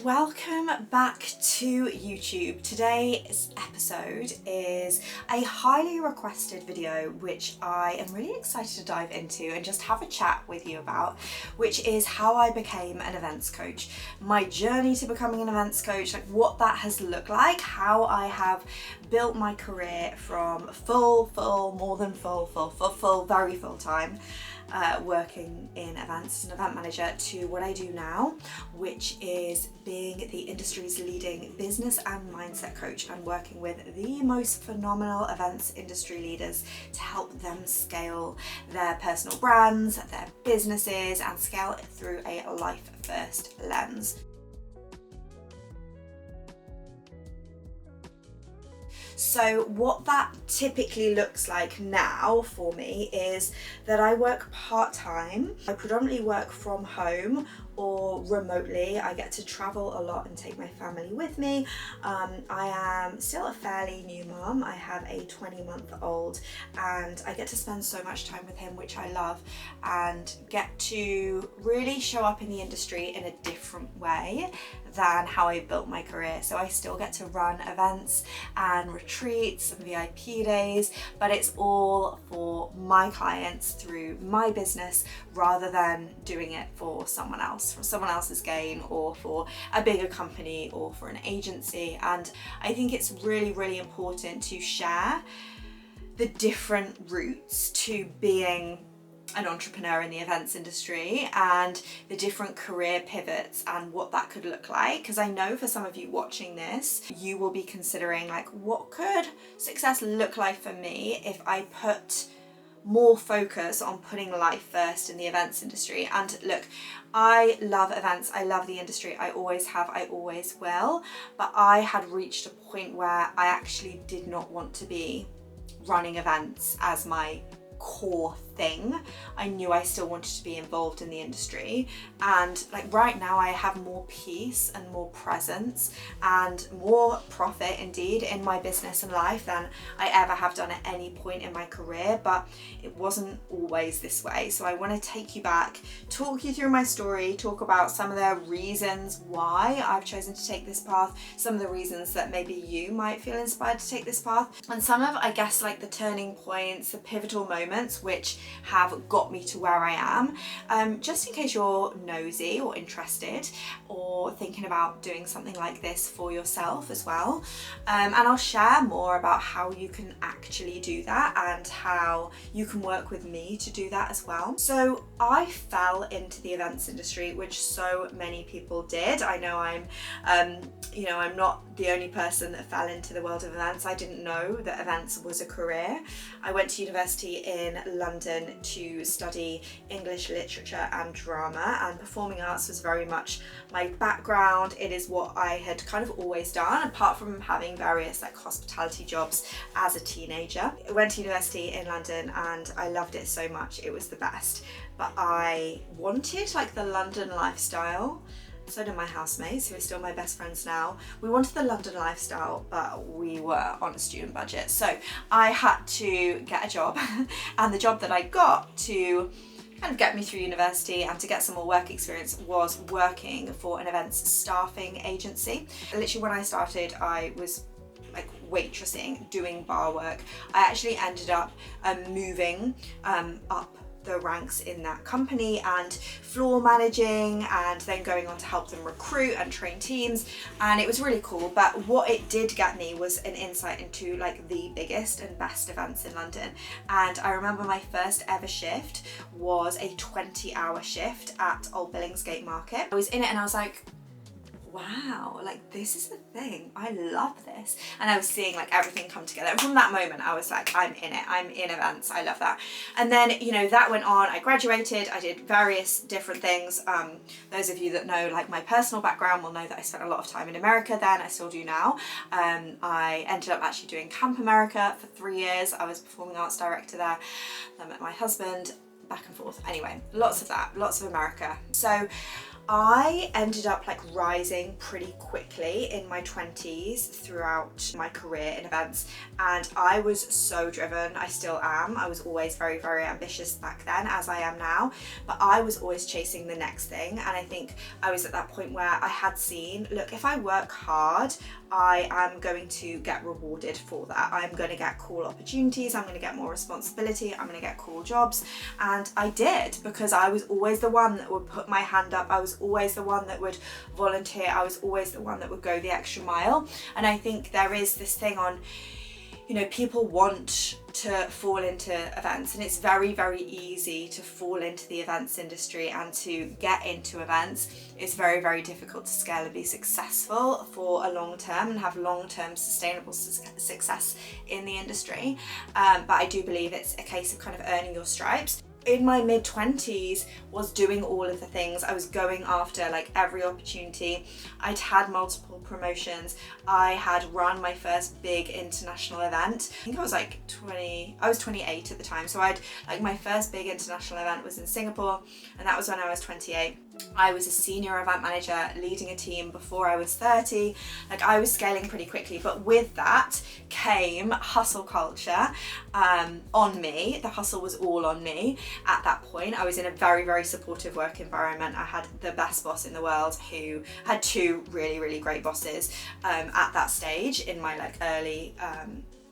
welcome back to YouTube. Today's episode is a highly requested video which I am really excited to dive into and just have a chat with you about, which is how I became an events coach. My journey to becoming an events coach, like what that has looked like, how I have built my career from more than full, very full time working in events as an event manager to what I do now, which is being the industry's leading business and mindset coach and working with the most phenomenal events industry leaders to help them scale their personal brands, their businesses, and scale it through a life first lens. So what that typically looks like now for me is that I work part-time. I predominantly work from home or remotely. I get to travel a lot and take my family with me. I am still a fairly new mum. I have a 20-month-old and I get to spend so much time with him, which I love, and get to really show up in the industry in a different way than how I built my career. So I still get to run events and retreats and VIP days, but it's all for my clients through my business rather than doing it for someone else, for someone else's gain, or for a bigger company or for an agency. And I think it's really important to share the different routes to being an entrepreneur in the events industry and the different career pivots and what that could look like, because I know for some of you watching this, you will be considering like, what could success look like for me if I put more focus on putting life first in the events industry. And look, I love events, I love the industry, I always have, I always will, but I had reached a point where I actually did not want to be running events as my core thing. I knew I still wanted to be involved in the industry, and like right now I have more peace and more presence and more profit indeed in my business and life than I ever have done at any point in my career, but it wasn't always this way. So I want to take you back, talk you through my story, talk about some of the reasons why I've chosen to take this path, some of the reasons that maybe you might feel inspired to take this path, and some of, I guess, like the turning points, the pivotal moments which have got me to where I am, just in case you're nosy or interested or thinking about doing something like this for yourself as well. And I'll share more about how you can actually do that and how you can work with me to do that as well. So I fell into the events industry, which so many people did. I know I'm not the only person that fell into the world of events. I didn't know that events was a career. I went to university in London to study English literature and drama, and performing arts was very much my background. It is what I had kind of always done, apart from having various like hospitality jobs as a teenager. I went to university in London and I loved it so much. It was the best, but I wanted like the London lifestyle. So did my housemates, who are still my best friends now. We wanted the London lifestyle, but we were on a student budget. So I had to get a job, and the job that I got to kind of get me through university and to get some more work experience was working for an events staffing agency. Literally when I started, I was like waitressing, doing bar work. I actually ended up moving up the ranks in that company and floor managing, and then going on to help them recruit and train teams, and it was really cool. But what it did get me was an insight into like the biggest and best events in London. And I remember my first ever shift was a 20-hour shift at Old Billingsgate Market. I was in it and I was like, wow, like this is the thing, I love this. And I was seeing like everything come together, and from that moment I was like, I'm in it, I'm in events, I love that. And then, you know, that went on, I graduated, I did various different things. Those of you that know like my personal background will know that I spent a lot of time in America then, I still do now. I ended up actually doing Camp America for 3 years. I was performing arts director there. I met my husband, back and forth. Anyway, lots of that, lots of America. So I ended up like rising pretty quickly in my 20s throughout my career in events, and I was so driven. I still am. I was always very, very ambitious back then, as I am now, but I was always chasing the next thing. And I think I was at that point where I had seen, look, if I work hard, I am going to get rewarded for that. I'm going to get cool opportunities, I'm going to get more responsibility, I'm going to get cool jobs. And I did, because I was always the one that would put my hand up, I was always the one that would volunteer, I was always the one that would go the extra mile. And I think there is this thing on, you know, people want to fall into events, and it's very, very easy to fall into the events industry and to get into events. It's very, very difficult to scale and be successful for a long term and have long-term sustainable success in the industry. But I do believe it's a case of kind of earning your stripes. In my mid-20s was doing all of the things. I was going after like every opportunity. I'd had multiple promotions. I had run my first big international event. I think I was like 28 at the time. So I'd like, my first big international event was in Singapore, and that was when I was 28. I was a senior event manager leading a team before I was 30. Like, I was scaling pretty quickly, but with that came hustle culture on me. The hustle was all on me. At that point, I was in a very, very supportive work environment. I had the best boss in the world, who had two really, really great bosses at that stage in my like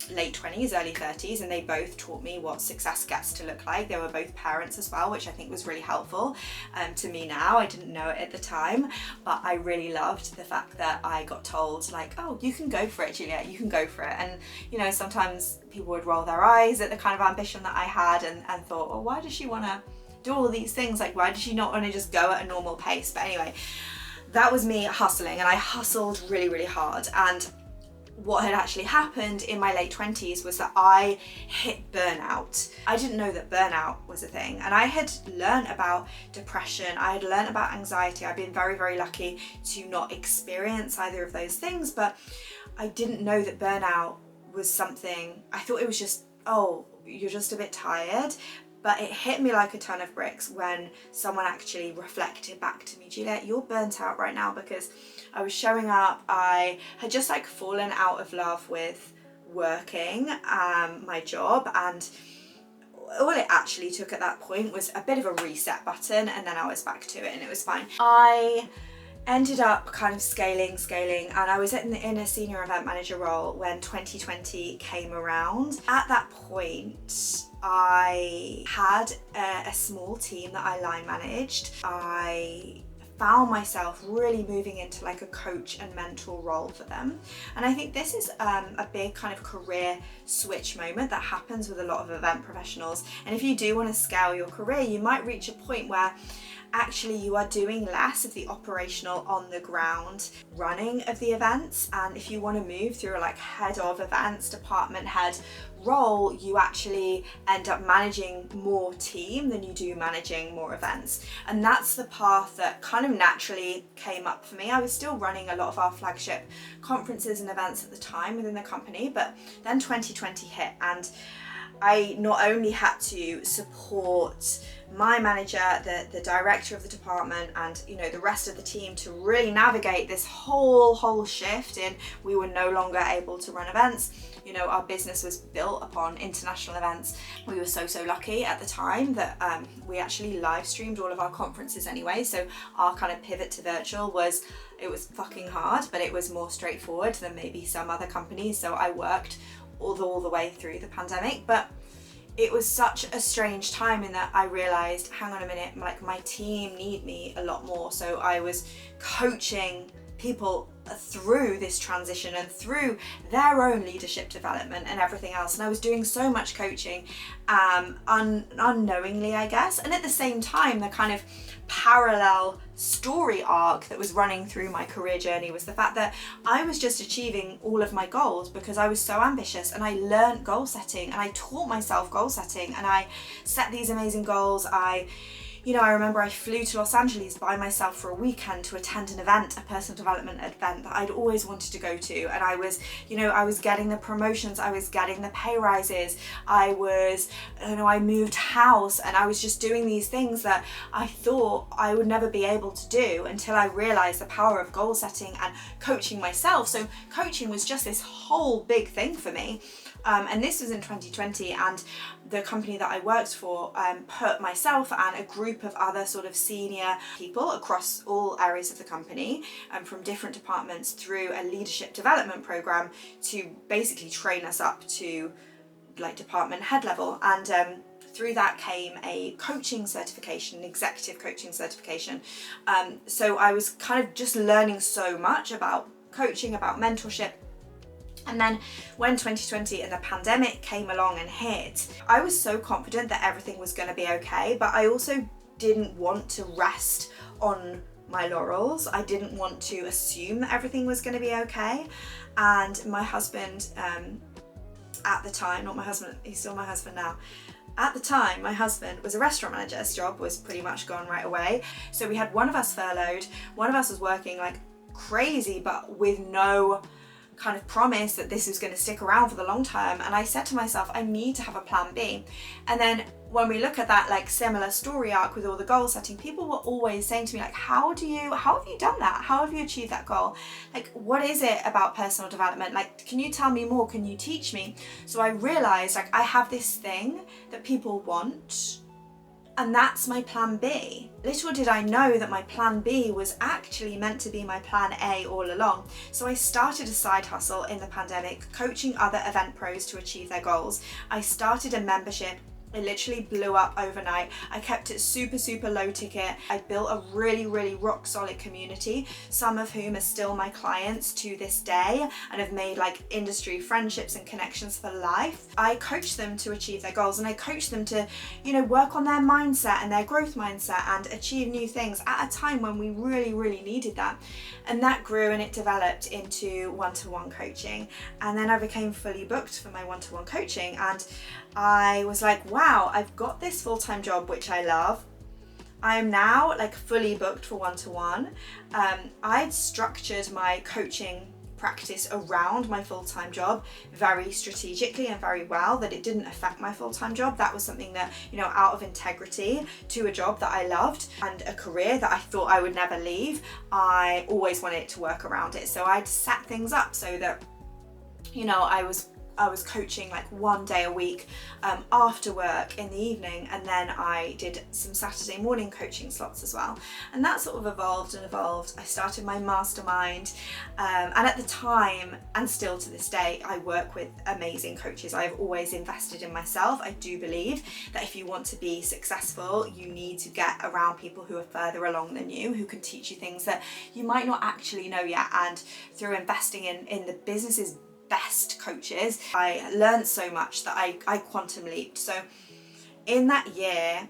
late 20s, early 30s, and they both taught me what success gets to look like. They were both parents as well, which I think was really helpful to me now. I didn't know it at the time, but I really loved the fact that I got told like, oh, you can go for it, Juliet, you can go for it. And you know, sometimes people would roll their eyes at the kind of ambition that I had and thought, well, why does she want to do all these things? Like, why does she not want to just go at a normal pace? But anyway, that was me hustling, and I hustled really, really hard. And what had actually happened in my late 20s was that I hit burnout. I didn't know that burnout was a thing, and I had learned about depression, I had learned about anxiety. I've been very, very lucky to not experience either of those things, but I didn't know that burnout was something. I thought it was just, oh, you're just a bit tired. But it hit me like a ton of bricks when someone actually reflected back to me, Juliet, you're burnt out right now, because I was showing up. I had just like fallen out of love with working my job, and all it actually took at that point was a bit of a reset button, and then I was back to it and it was fine. I ended up kind of scaling, and I was in a senior event manager role when 2020 came around. At that point, I had a small team that I line managed. I found myself really moving into like a coach and mentor role for them. And I think this is a big kind of career switch moment that happens with a lot of event professionals. And if you do want to scale your career, you might reach a point where actually you are doing less of the operational on the ground running of the events, and if you want to move through a like head of events, department head role, you actually end up managing more team than you do managing more events. And that's the path that kind of naturally came up for me. I was still running a lot of our flagship conferences and events at the time within the company, but then 2020 hit, and I not only had to support my manager, the director of the department, and you know, the rest of the team to really navigate this whole shift in we were no longer able to run events. You know, our business was built upon international events. We were so lucky at the time that we actually live streamed all of our conferences anyway, so our kind of pivot to virtual was fucking hard, but it was more straightforward than maybe some other companies. So I worked all the way through the pandemic, but it was such a strange time in that I realized, hang on a minute, like my team need me a lot more. So I was coaching people through this transition and through their own leadership development and everything else. And I was doing so much coaching unknowingly, I guess. And at the same time, the kind of parallel story arc that was running through my career journey was the fact that I was just achieving all of my goals because I was so ambitious, and I learned goal setting, and I taught myself goal setting, and I set these amazing goals. I You know, I remember I flew to Los Angeles by myself for a weekend to attend an event, a personal development event that I'd always wanted to go to. And I was, you know, I was getting the promotions, I was getting the pay rises, I was, you know, I moved house, and I was just doing these things that I thought I would never be able to do until I realized the power of goal setting and coaching myself. So coaching was just this whole big thing for me. And this was in 2020, and the company that I worked for put myself and a group of other sort of senior people across all areas of the company from different departments through a leadership development program to basically train us up to like department head level. And through that came a coaching certification, an executive coaching certification. So I was kind of just learning so much about coaching, about mentorship. And then when 2020 and the pandemic came along and hit, I was so confident that everything was going to be okay, but I also didn't want to rest on my laurels. I didn't want to assume that everything was going to be okay. And my husband, at the time, not my husband, he's still my husband now. At the time, my husband was a restaurant manager. His job was pretty much gone right away. So we had one of us furloughed, one of us was working like crazy, but with no kind of promise that this was going to stick around for the long term. And I said to myself, I need to have a plan B. And then when we look at that like similar story arc with all the goal setting, people were always saying to me like, how have you done that? How have you achieved that goal? Like, what is it about personal development? Like, can you tell me more? Can you teach me? So I realized like I have this thing that people want, and that's my plan B. Little did I know that my plan B was actually meant to be my plan A all along. So I started a side hustle in the pandemic, coaching other event pros to achieve their goals. I started a membership. It literally blew up overnight. I kept it super, super low ticket. I built a really, really rock solid community, some of whom are still my clients to this day and have made like industry friendships and connections for life. I coach them to achieve their goals, and I coach them to, you know, work on their mindset and their growth mindset and achieve new things at a time when we really, really needed that. And that grew and it developed into one-to-one coaching. And then I became fully booked for my one-to-one coaching, and I was like, wow, I've got this full-time job, which I love. I am now like fully booked for one-to-one. I'd structured my coaching practice around my full-time job very strategically and very well, that it didn't affect my full-time job. That was something that, you know, out of integrity to a job that I loved and a career that I thought I would never leave, I always wanted to work around it. So I'd set things up so that, you know, I was coaching like one day a week after work in the evening, and then I did some Saturday morning coaching slots as well. And that sort of evolved and evolved. I started my mastermind, and at the time, and still to this day, I work with amazing coaches. I've always invested in myself. I do believe that if you want to be successful, you need to get around people who are further along than you, who can teach you things that you might not actually know yet. And through investing in the business's best coaches, I learned so much that I quantum leaped. So in that year,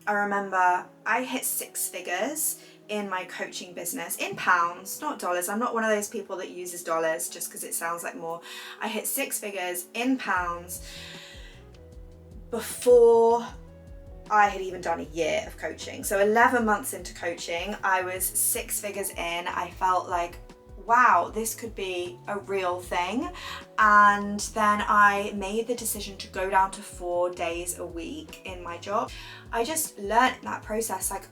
I remember I hit 6 figures in my coaching business, in pounds, not dollars. I'm not one of those people that uses dollars just because it sounds like more. I hit 6 figures in pounds before I had even done a year of coaching. So 11 months into coaching, I was 6 figures in. I felt like, wow, this could be a real thing. And then I made the decision to go down to 4 days a week in my job. I just learned in that process, like,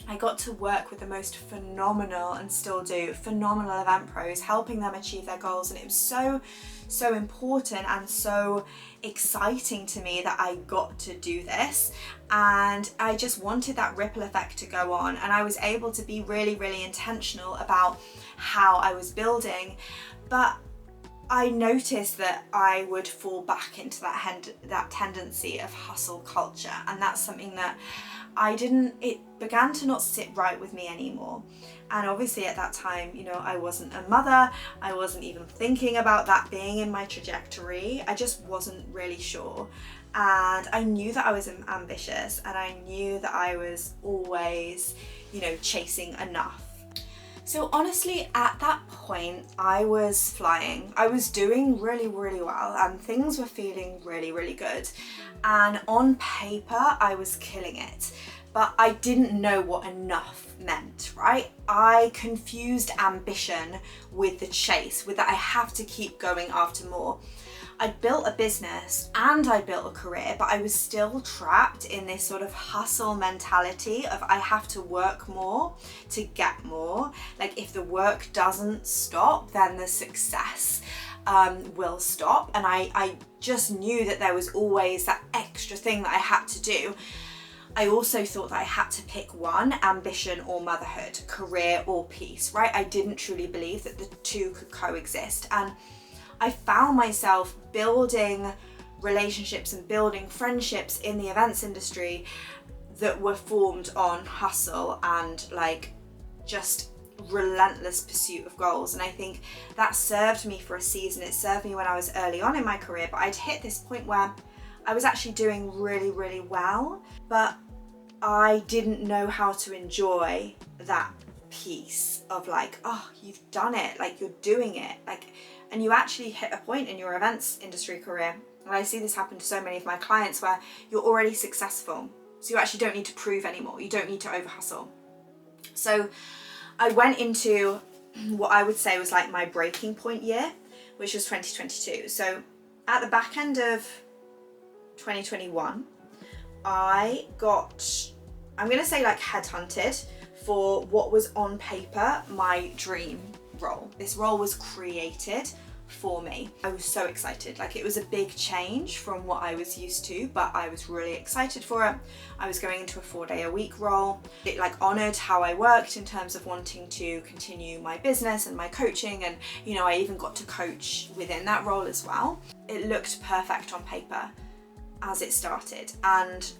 I got to work with the most phenomenal, and still do, phenomenal event pros, helping them achieve their goals. And it was so important and so exciting to me that I got to do this. And I just wanted that ripple effect to go on. And I was able to be really, really intentional about how I was building. But I noticed that I would fall back into that tendency of hustle culture. And that's something that it began to not sit right with me anymore. And obviously at that time, you know, I wasn't a mother. I wasn't even thinking about that being in my trajectory. I just wasn't really sure. And I knew that I was ambitious, and I knew that I was always, you know, chasing enough. So honestly, at that point, I was flying. I was doing really, really well, and things were feeling really, really good. And on paper, I was killing it. but I didn't know what enough meant, right? I confused ambition with the chase, with that I have to keep going after more. I'd built a business and I built a career, but I was still trapped in this sort of hustle mentality of I have to work more to get more. Like if the work doesn't stop, then the success will stop. And I just knew that there was always that extra thing that I had to do. I also thought that I had to pick one, ambition or motherhood, career or peace, right? I didn't truly believe that the two could coexist. And I found myself building relationships and building friendships in the events industry that were formed on hustle and like just relentless pursuit of goals. And I think that served me for a season. It served me when I was early on in my career, but I'd hit this point where I was actually doing really, really well, but I didn't know how to enjoy that piece of like, oh, you've done it, like you're doing it, like, and you actually hit a point in your events industry career, and I see this happen to so many of my clients, where you're already successful, so you actually don't need to prove anymore, you don't need to over hustle. So I went into what I would say was like my breaking point year, which was 2022. So at the back end of 2021, I got, I'm gonna say like headhunted for what was on paper my dream role. This role was created for me. I was so excited. Like it was a big change from what I was used to, but I was really excited for it. I was going into a 4-day-a-week role. It like honored how I worked in terms of wanting to continue my business and my coaching, and you know, I even got to coach within that role as well. It looked perfect on paper as it started, and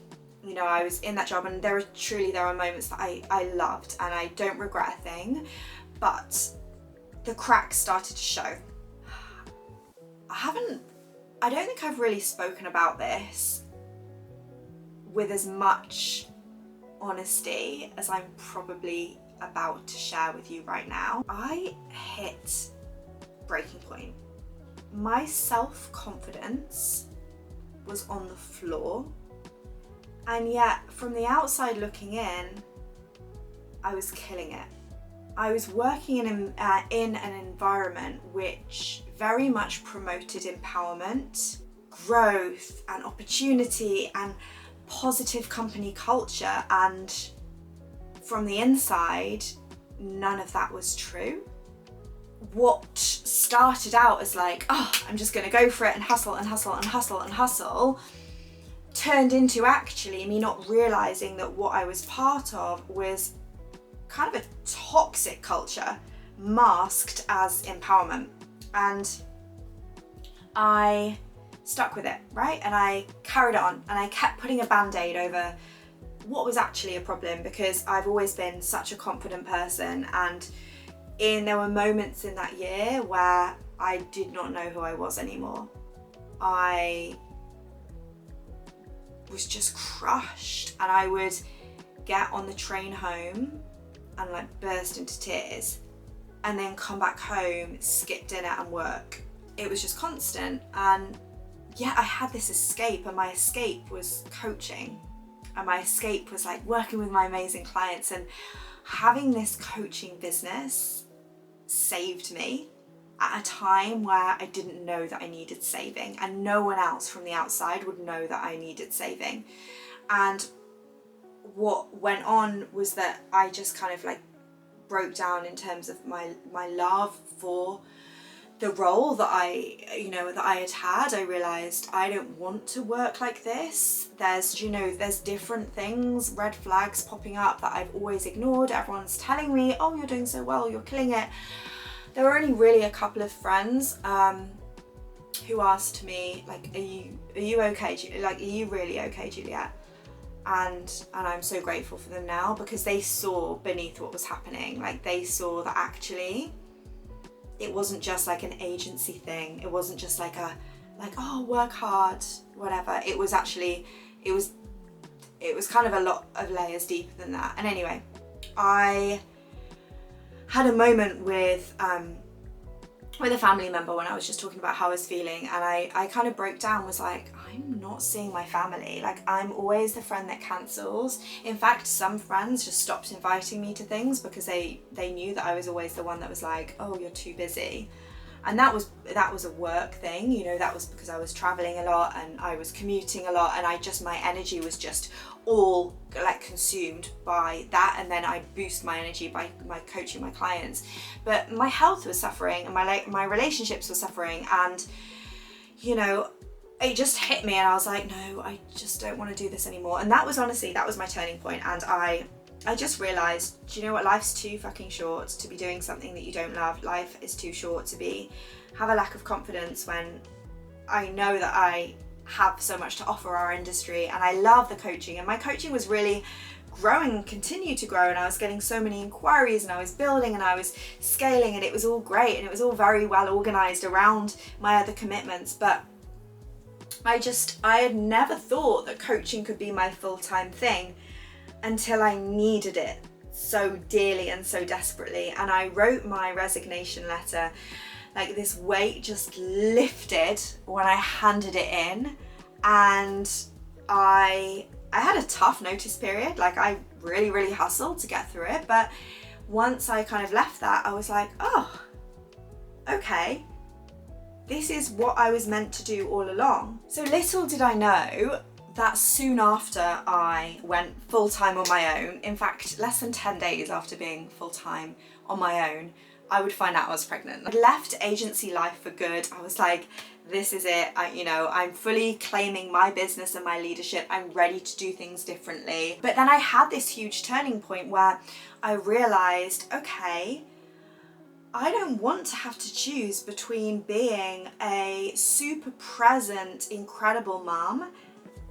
you know, I was in that job, and there are moments that I loved and I don't regret a thing, but the cracks started to show. I don't think I've really spoken about this with as much honesty as I'm probably about to share with you right now. I hit breaking point. My self-confidence was on the floor, and yet from the outside looking in, I was killing it. I was working in an environment which very much promoted empowerment, growth and opportunity and positive company culture, and from the inside, none of that was true. What started out as like, oh, I'm just gonna go for it and hustle and hustle and hustle and hustle, turned into actually me not realizing that what I was part of was kind of a toxic culture masked as empowerment. And I stuck with it, right? And I carried on, and I kept putting a band-aid over what was actually a problem, because I've always been such a confident person, and there were moments in that year where I did not know who I was anymore. I was just crushed, and I would get on the train home and like burst into tears, and then come back home, skip dinner and work. It was just constant, and yeah, I had this escape, and my escape was coaching, and my escape was like working with my amazing clients, and having this coaching business saved me at a time where I didn't know that I needed saving, and no one else from the outside would know that I needed saving. And what went on was that I just kind of like broke down in terms of my love for the role that I had. I realized I don't want to work like this. There's different things, red flags popping up that I've always ignored. Everyone's telling me, oh, you're doing so well, you're killing it. There were only really a couple of friends who asked me, like, are you okay? Like, are you really okay, Juliet? And I'm so grateful for them now, because they saw beneath what was happening. Like, they saw that actually it wasn't just like an agency thing. It wasn't just like oh, work hard, whatever. It was actually, it was kind of a lot of layers deeper than that. And anyway, I had a moment with with a family member when I was just talking about how I was feeling, and I kind of broke down, was like, I'm not seeing my family. Like, I'm always the friend that cancels. In fact, some friends just stopped inviting me to things because they knew that I was always the one that was like, oh, you're too busy. And that was a work thing, you know, that was because I was traveling a lot and I was commuting a lot, and my energy was just all like consumed by that, and then I'd boost my energy by coaching my clients. But my health was suffering, and my relationships were suffering, and you know, it just hit me, and I was like, no, I just don't want to do this anymore. And that was my turning point, and I just realised, do you know what, life's too fucking short to be doing something that you don't love. Life is too short to have a lack of confidence when I know that I have so much to offer our industry, and I love the coaching, and my coaching was really growing, continued to grow, and I was getting so many inquiries, and I was building, and I was scaling, and it was all great, and it was all very well organised around my other commitments. But I had never thought that coaching could be my full-time thing until I needed it so dearly and so desperately. And I wrote my resignation letter, like this weight just lifted when I handed it in. And I had a tough notice period, like I really hustled to get through it. But once I kind of left that, I was like, oh, okay, this is what I was meant to do all along. So little did I know that soon after I went full-time on my own, in fact, less than 10 days after being full-time on my own, I would find out I was pregnant. I'd left agency life for good. I was like, this is it. I'm fully claiming my business and my leadership. I'm ready to do things differently. But then I had this huge turning point where I realized, okay, I don't want to have to choose between being a super present, incredible mom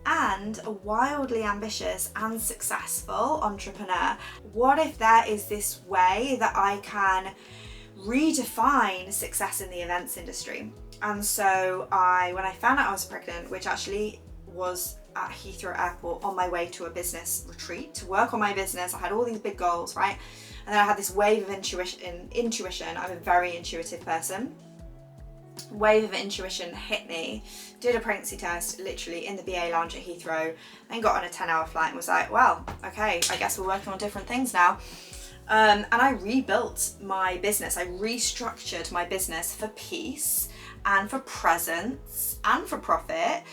and a wildly ambitious and successful entrepreneur. What if there is this way that I can redefine success in the events industry? And so when I found out I was pregnant, which actually was at Heathrow Airport on my way to a business retreat to work on my business, I had all these big goals, right? And then I had this wave of intuition. I'm a very intuitive person. Wave of intuition hit me, did a pregnancy test literally in the BA lounge at Heathrow, then got on a 10-hour flight and was like, well, okay, I guess we're working on different things now. And I rebuilt my business. I restructured my business for peace and for presence and for profit,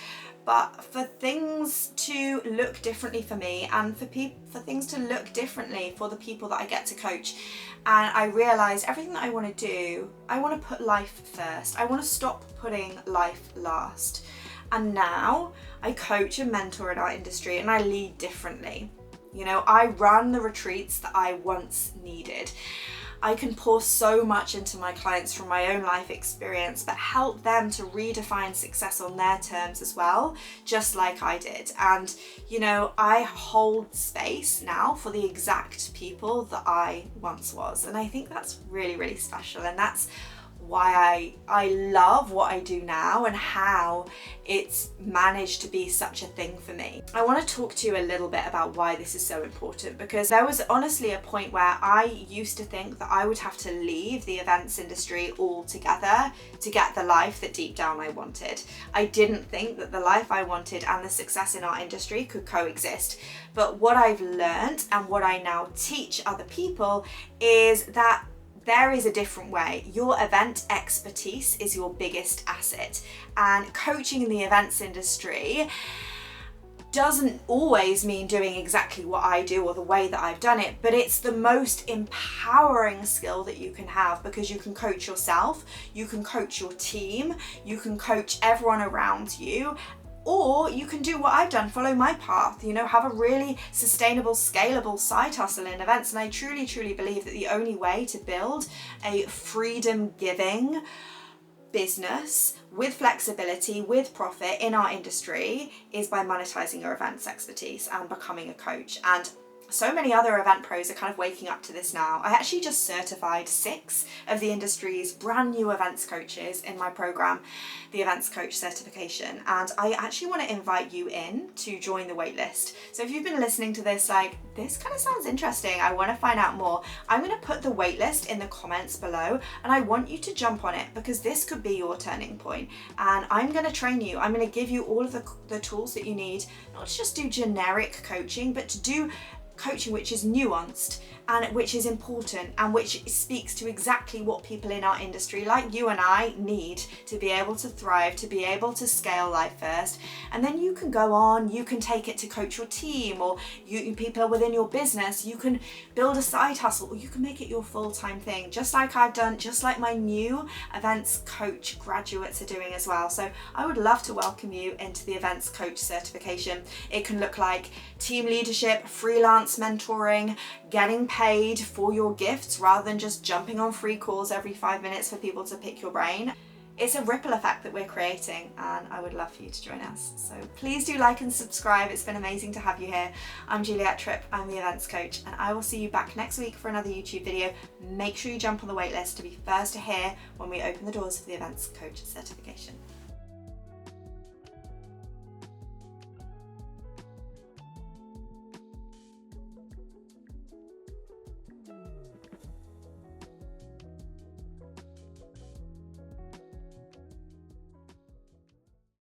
but for things to look differently for me and for things to look differently for the people that I get to coach. And I realized everything that I want to do, I want to put life first. I want to stop putting life last. And now I coach and mentor in our industry, and I lead differently. You know, I run the retreats that I once needed. I can pour so much into my clients from my own life experience, but help them to redefine success on their terms as well, just like I did. And, you know, I hold space now for the exact people that I once was. And I think that's really special. And that's why I love what I do now and how it's managed to be such a thing for me. I want to talk to you a little bit about why this is so important, because there was honestly a point where I used to think that I would have to leave the events industry altogether to get the life that deep down I wanted. I didn't think that the life I wanted and the success in our industry could coexist. But what I've learned and what I now teach other people is that there is a different way. Your event expertise is your biggest asset, and coaching in the events industry doesn't always mean doing exactly what I do or the way that I've done it, but it's the most empowering skill that you can have, because you can coach yourself, you can coach your team, you can coach everyone around you. Or you can do what I've done, follow my path, you know, have a really sustainable, scalable side hustle in events. And I truly believe that the only way to build a freedom-giving business with flexibility, with profit in our industry is by monetizing your events expertise and becoming a coach. And so many other event pros are kind of waking up to this now. I actually just certified 6 of the industry's brand new events coaches in my program, the Events Coach Certification, and I actually want to invite you in to join the waitlist. So if you've been listening to this like, this kind of sounds interesting, I want to find out more, I'm going to put the waitlist in the comments below, and I want you to jump on it because this could be your turning point. And I'm going to train you. I'm going to give you all of the tools that you need, not to just do generic coaching, but to do coaching which is nuanced and which is important and which speaks to exactly what people in our industry like you and I need to be able to thrive, to be able to scale Life First. And then you can go on, you can take it to coach your team, or you people within your business, you can build a side hustle, or you can make it your full-time thing, just like I've done, just like my new events coach graduates are doing as well. So I would love to welcome you into the Events Coach Certification. It can look like team leadership, freelance mentoring, getting paid for your gifts rather than just jumping on free calls every 5 minutes for people to pick your brain. It's a ripple effect that we're creating, and I would love for you to join us. So please do like and subscribe. It's been amazing to have you here. I'm Juliet Tripp, I'm the events coach, and I will see you back next week for another YouTube video. Make sure you jump on the waitlist to be first to hear when we open the doors for the Events Coach Certification.